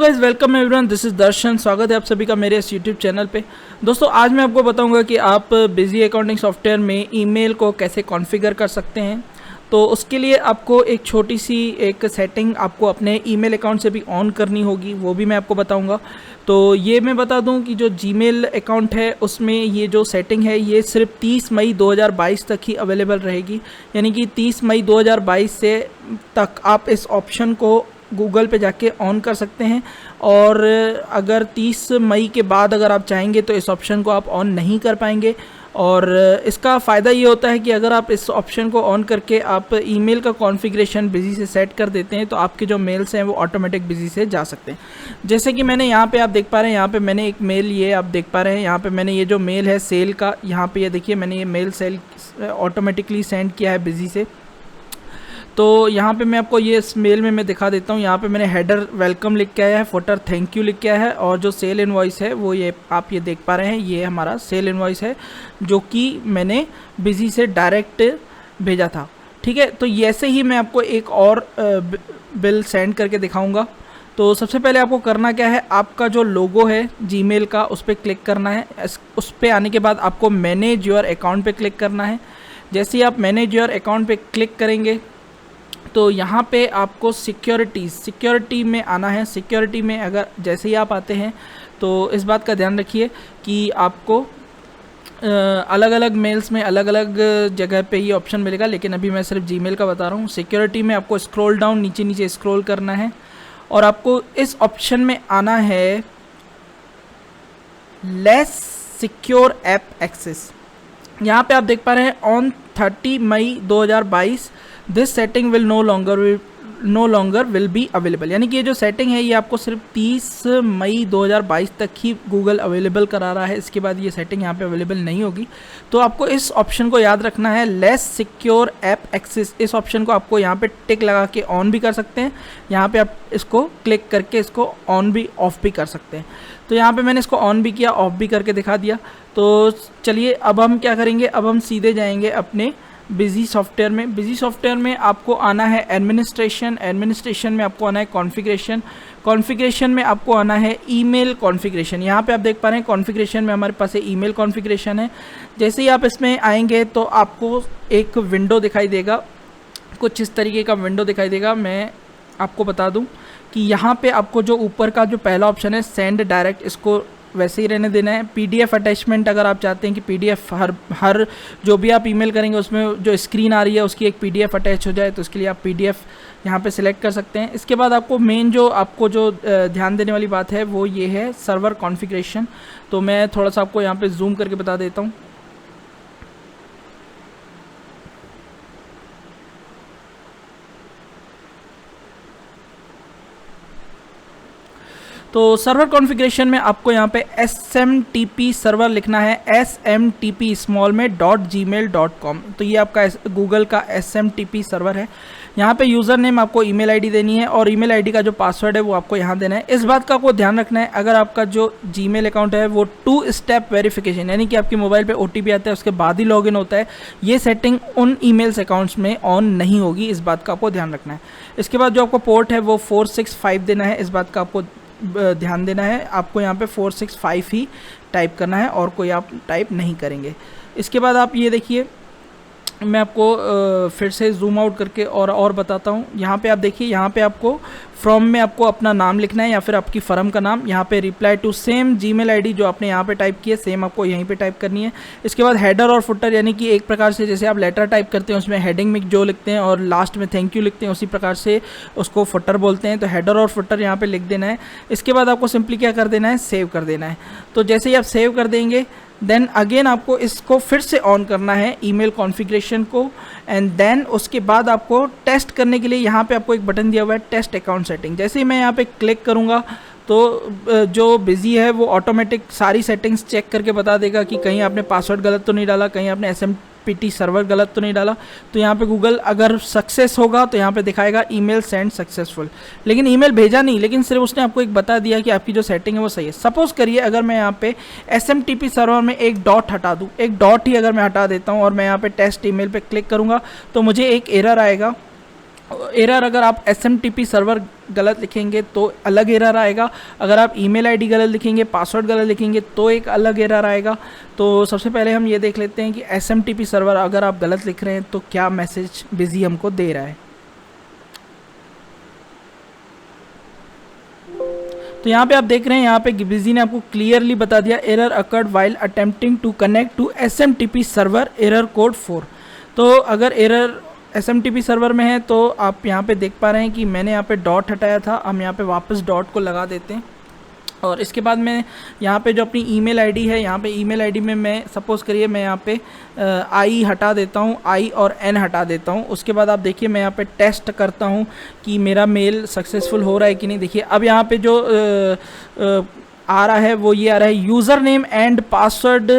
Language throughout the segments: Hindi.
Guys, welcome everyone, this is Darshan. स्वागत है आप सभी का मेरे इस यूट्यूब चैनल पे। दोस्तों, आज मैं आपको बताऊंगा कि आप बिजी अकाउंटिंग सॉफ्टवेयर में ईमेल को कैसे कॉन्फ़िगर कर सकते हैं। तो उसके लिए आपको एक छोटी सी एक सेटिंग आपको अपने ईमेल अकाउंट से भी ऑन करनी होगी, वो भी मैं आपको बताऊंगा। तो ये मैं बता दूं कि जो जीमेल अकाउंट है उसमें ये जो सेटिंग है ये सिर्फ 30 मई 2022 तक ही अवेलेबल रहेगी। यानी कि 30 मई 2022 से तक आप इस ऑप्शन को गूगल पे जाके ऑन कर सकते हैं। और अगर 30 मई के बाद अगर आप चाहेंगे तो इस ऑप्शन को आप ऑन नहीं कर पाएंगे। और इसका फ़ायदा ये होता है कि अगर आप इस ऑप्शन को ऑन करके आप ईमेल का कॉन्फ़िगरेशन बिजी से सेट कर देते हैं तो आपके जो मेल्स हैं वो ऑटोमेटिक बिजी से जा सकते हैं। जैसे कि मैंने यहाँ पे आप देख पा रहे हैं, यहाँ पे मैंने एक मेल, ये आप देख पा रहे हैं, यहाँ पे मैंने ये जो मेल है सेल का, यहाँ पे ये देखिए मैंने ये मेल सेल ऑटोमेटिकली सेंड किया है बिजी से। तो यहाँ पे मैं आपको ये इस मेल में मैं दिखा देता हूँ। यहाँ पे मैंने हेडर वेलकम लिख के आया है, फुटर थैंक यू लिख के आया है, और जो सेल इनवॉइस है वो ये आप ये देख पा रहे हैं, ये हमारा सेल इनवॉइस है जो कि मैंने बिजी से डायरेक्ट भेजा था। ठीक है, तो ऐसे ही मैं आपको एक और बिल सेंड करके दिखाऊंगा। तो सबसे पहले आपको करना क्या है, आपका जो लोगो है जीमेल का उस पर क्लिक करना है। उस पर आने के बाद आपको मैनेज योर अकाउंट पे क्लिक करना है। जैसे ही आप मैनेज योर अकाउंट पे क्लिक करेंगे तो यहाँ पे आपको सिक्योरिटी में आना है। सिक्योरिटी में अगर जैसे ही आप आते हैं तो इस बात का ध्यान रखिए कि आपको अलग अलग मेल्स में अलग अलग जगह पे ये ऑप्शन मिलेगा, लेकिन अभी मैं सिर्फ जीमेल का बता रहा हूँ। सिक्योरिटी में आपको स्क्रॉल डाउन नीचे नीचे स्क्रॉल करना है और आपको इस ऑप्शन में आना है लेस सिक्योर ऐप एक्सेस। यहाँ पे आप देख पा रहे हैं on 30 May 2022 this setting will no longer will be available. यानी कि ये जो सेटिंग है ये आपको सिर्फ 30 मई 2022 तक ही गूगल अवेलेबल करा रहा है। इसके बाद ये सेटिंग यहाँ पे अवेलेबल नहीं होगी। तो आपको इस ऑप्शन को याद रखना है, लेस सिक्योर ऐप एक्सेस। इस ऑप्शन को आपको यहाँ पे टिक लगा के ऑन भी कर सकते हैं, यहाँ पे आप इसको क्लिक करके इसको ऑन भी ऑफ भी कर सकते हैं। तो यहाँ पे मैंने इसको ऑन भी किया, ऑफ भी करके दिखा दिया। तो चलिए अब हम क्या करेंगे, अब हम सीधे जाएंगे अपने बिजी सॉफ्टवेयर में। बिजी सॉफ्टवेयर में आपको आना है एडमिनिस्ट्रेशन में आपको आना है कॉन्फ़िगरेशन में आपको आना है ईमेल कॉन्फ़िगरेशन। यहाँ पे आप देख पा रहे हैं कॉन्फ़िगरेशन में हमारे पास ईमेल कॉन्फ़िगरेशन है। जैसे ही आप इसमें आएंगे तो आपको एक विंडो दिखाई देगा, कुछ इस तरीके का विंडो दिखाई देगा। मैं आपको बता दूं कि यहाँ पे आपको जो ऊपर का जो पहला ऑप्शन है सेंड डायरेक्ट, इसको वैसे ही रहने देना है। पीडीएफ अटैचमेंट, अगर आप चाहते हैं कि पीडीएफ हर जो भी आप ईमेल करेंगे उसमें जो स्क्रीन आ रही है उसकी एक पीडीएफ अटैच हो जाए, तो इसके लिए आप पीडीएफ यहाँ पे सिलेक्ट कर सकते हैं। इसके बाद आपको मेन जो आपको जो ध्यान देने वाली बात है वो ये है सर्वर कॉन्फ़िगरेशन। तो मैं थोड़ा सा आपको यहाँ पे जूम करके बता देता हूँ। तो सर्वर कॉन्फ़िगरेशन में आपको यहाँ पे SMTP सर्वर लिखना है, SMTP स्मॉल में .gmail.com। तो ये आपका गूगल का SMTP सर्वर है। यहाँ पे यूज़र नेम आपको ईमेल आईडी देनी है और ईमेल आईडी का जो पासवर्ड है वो आपको यहाँ देना है। इस बात का आपको ध्यान रखना है, अगर आपका जो जीमेल अकाउंट है वो 2 स्टेप वेरिफिकेशन, यानी कि आपके मोबाइल पे OTP आता है उसके बाद ही लॉगिन होता है, ये सेटिंग उन ईमेल्स अकाउंट्स में ऑन नहीं होगी। इस बात का आपको ध्यान रखना है। इसके बाद जो आपको पोर्ट है वो 465 देना है, इस बात का आपको ध्यान देना है। आपको यहाँ पे 465 ही टाइप करना है और कोई आप टाइप नहीं करेंगे। इसके बाद आप ये देखिए, मैं आपको फिर से जूम आउट करके और बताता हूँ। यहाँ पे आप देखिए, यहाँ पे आपको फ्रॉम में आपको अपना नाम लिखना है या फिर आपकी फर्म का नाम। यहाँ पे reply to same Gmail ID जो आपने यहाँ पे टाइप की है सेम आपको यहीं पे टाइप करनी है। इसके बाद हेडर और फुटर, यानी कि एक प्रकार से जैसे आप लेटर टाइप करते हैं उसमें हेडिंग में जो लिखते हैं और लास्ट में थैंक यू लिखते हैं, उसी प्रकार से उसको फुटर बोलते हैं। तो हेडर और फुटर यहाँ पे लिख देना है। इसके बाद आपको सिंपली क्या कर देना है, सेव कर देना है। तो जैसे ही आप सेव कर देंगे देन अगेन आपको इसको फिर से ऑन करना है ईमेल कॉन्फ़िगरेशन को, एंड देन उसके बाद आपको टेस्ट करने के लिए यहाँ पे आपको एक बटन दिया हुआ है टेस्ट अकाउंट सेटिंग। जैसे ही मैं यहाँ पे क्लिक करूँगा तो जो बिजी है वो ऑटोमेटिक सारी सेटिंग्स चेक करके बता देगा कि कहीं आपने पासवर्ड गलत तो नहीं डाला, कहीं आपने SMTP सर्वर गलत तो नहीं डाला। तो यहाँ पे गूगल अगर सक्सेस होगा तो यहाँ पे दिखाएगा ईमेल सेंड सक्सेसफुल, लेकिन ईमेल भेजा नहीं, लेकिन सिर्फ उसने आपको एक बता दिया कि आपकी जो सेटिंग है वो सही है। सपोज़ करिए अगर मैं यहाँ पे SMTP सर्वर में एक डॉट हटा दूँ, एक डॉट ही अगर मैं हटा देता हूँ और मैं यहाँ पे टेस्ट ईमेल पे क्लिक करूँगा तो मुझे एक एरर आएगा एरर अगर आप SMTP सर्वर गलत लिखेंगे तो अलग एरर आएगा, अगर आप ईमेल आईडी गलत लिखेंगे, पासवर्ड गलत लिखेंगे तो एक अलग एरर आएगा। तो सबसे पहले हम ये देख लेते हैं कि SMTP सर्वर अगर आप गलत लिख रहे हैं तो क्या मैसेज बिजी हमको दे रहा है। तो यहाँ पे आप देख रहे हैं, यहाँ पे बिजी ने आपको क्लियरली बता दिया error occurred while attempting to connect to SMTP server error code 4। तो अगर एरर SMTP सर्वर में है तो आप यहाँ पे देख पा रहे हैं कि मैंने यहाँ पे डॉट हटाया था, हम यहाँ पे वापस डॉट को लगा देते हैं और इसके बाद मैं यहाँ पे जो अपनी ईमेल आईडी है, यहाँ पे ईमेल आईडी में मैं सपोज़ करिए मैं यहाँ पे आई हटा देता हूँ, आई और एन हटा देता हूँ। उसके बाद आप देखिए मैं यहाँ पे टेस्ट करता हूँ कि मेरा मेल सक्सेसफुल हो रहा है कि नहीं। देखिए अब यहाँ पे जो आ रहा है वो ये आ रहा है, user name and password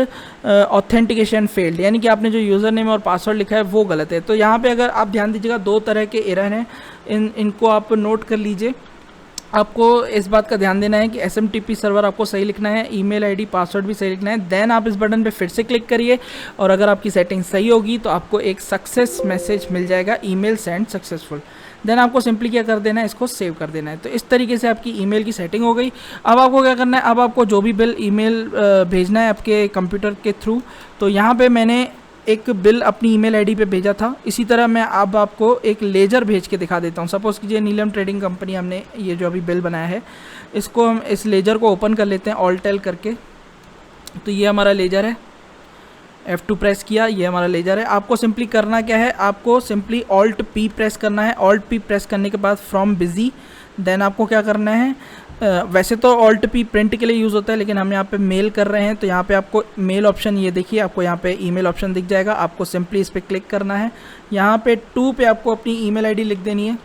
authentication failed, यानी कि आपने जो यूज़र नेम और पासवर्ड लिखा है वो गलत है। तो यहाँ पे अगर आप ध्यान दीजिएगा 2 तरह के एरर हैं, इनको आप नोट कर लीजिए। आपको इस बात का ध्यान देना है कि SMTP सर्वर आपको सही लिखना है, ईमेल आईडी पासवर्ड भी सही लिखना है। देन आप इस बटन पे फिर से क्लिक करिए और अगर आपकी सेटिंग सही होगी तो आपको एक सक्सेस मैसेज मिल जाएगा, ईमेल सेंड सक्सेसफुल। देन आपको सिंपली क्या कर देना है, इसको सेव कर देना है। तो इस तरीके से आपकी ईमेल की सेटिंग हो गई। अब आपको क्या करना है, अब आपको जो भी बिल ईमेल भेजना है आपके कंप्यूटर के थ्रू, तो यहाँ पे मैंने एक बिल अपनी ईमेल आईडी पे भेजा था। इसी तरह मैं अब आपको एक लेजर भेज के दिखा देता हूँ। सपोज़ कीजिए नीलम ट्रेडिंग कंपनी, हमने ये जो अभी बिल बनाया है इसको हम इस लेजर को ओपन कर लेते हैं ऑल्ट एल करके। तो ये हमारा लेजर है, F2 प्रेस किया, ये हमारा लेजर है। आपको सिंपली करना क्या है, आपको सिंपली ऑल्ट P प्रेस करना है। ऑल्ट P प्रेस करने के बाद फ्रॉम बिजी, देन आपको क्या करना है, वैसे तो ऑल्ट P प्रिंट के लिए यूज़ होता है लेकिन हम यहाँ पे मेल कर रहे हैं तो यहाँ पे आपको मेल ऑप्शन, ये देखिए आपको यहाँ पे ईमेल ऑप्शन दिख जाएगा। आपको सिंपली इस पर क्लिक करना है, यहाँ पे 2 पे आपको अपनी ईमेल आईडी लिख देनी है।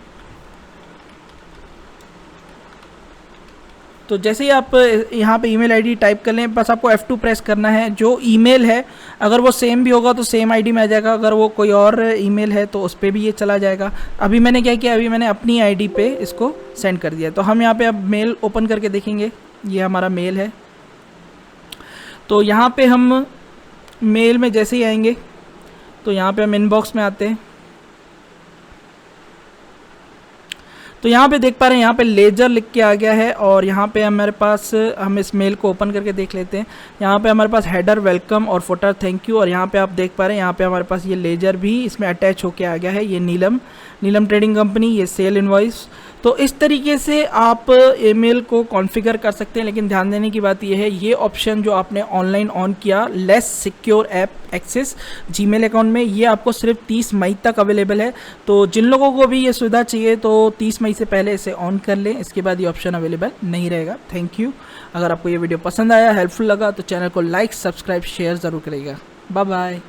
तो जैसे ही आप यहाँ पे ईमेल आईडी टाइप कर लें, बस आपको F2 प्रेस करना है। जो ईमेल है अगर वो सेम भी होगा तो सेम आईडी में आ जाएगा, अगर वो कोई और ईमेल है तो उस पर भी ये चला जाएगा। अभी मैंने क्या किया, अभी मैंने अपनी आईडी पे इसको सेंड कर दिया। तो हम यहाँ पे अब मेल ओपन करके देखेंगे, ये हमारा मेल है। तो यहाँ पे हम मेल में जैसे ही आएंगे तो यहाँ पे हम इनबॉक्स में आते हैं। तो यहाँ पे देख पा रहे हैं, यहाँ पे लेजर लिख के आ गया है और यहाँ पे हमारे पास, हम इस मेल को ओपन करके देख लेते हैं। यहाँ पे हमारे पास हेडर वेलकम और फुटर थैंक यू, और यहाँ पे आप देख पा रहे हैं यहाँ पे हमारे पास ये लेजर भी इसमें अटैच होके आ गया है। ये नीलम ट्रेडिंग कंपनी, ये सेल इनवॉइस। तो इस तरीके से आप ईमेल को कॉन्फ़िगर कर सकते हैं। लेकिन ध्यान देने की बात यह है, ये ऑप्शन जो आपने ऑनलाइन ऑन किया, less secure app access Gmail account में, ये आपको सिर्फ 30 मई तक अवेलेबल है। तो जिन लोगों को भी ये सुविधा चाहिए तो 30 मई से पहले इसे ऑन कर लें, इसके बाद ये ऑप्शन अवेलेबल नहीं रहेगा। Thank you. अगर आपको ये वीडियो पसंद आया, हेल्पफुल लगा तो चैनल को लाइक, सब्सक्राइब, शेयर ज़रूर करिएगा। Bye bye.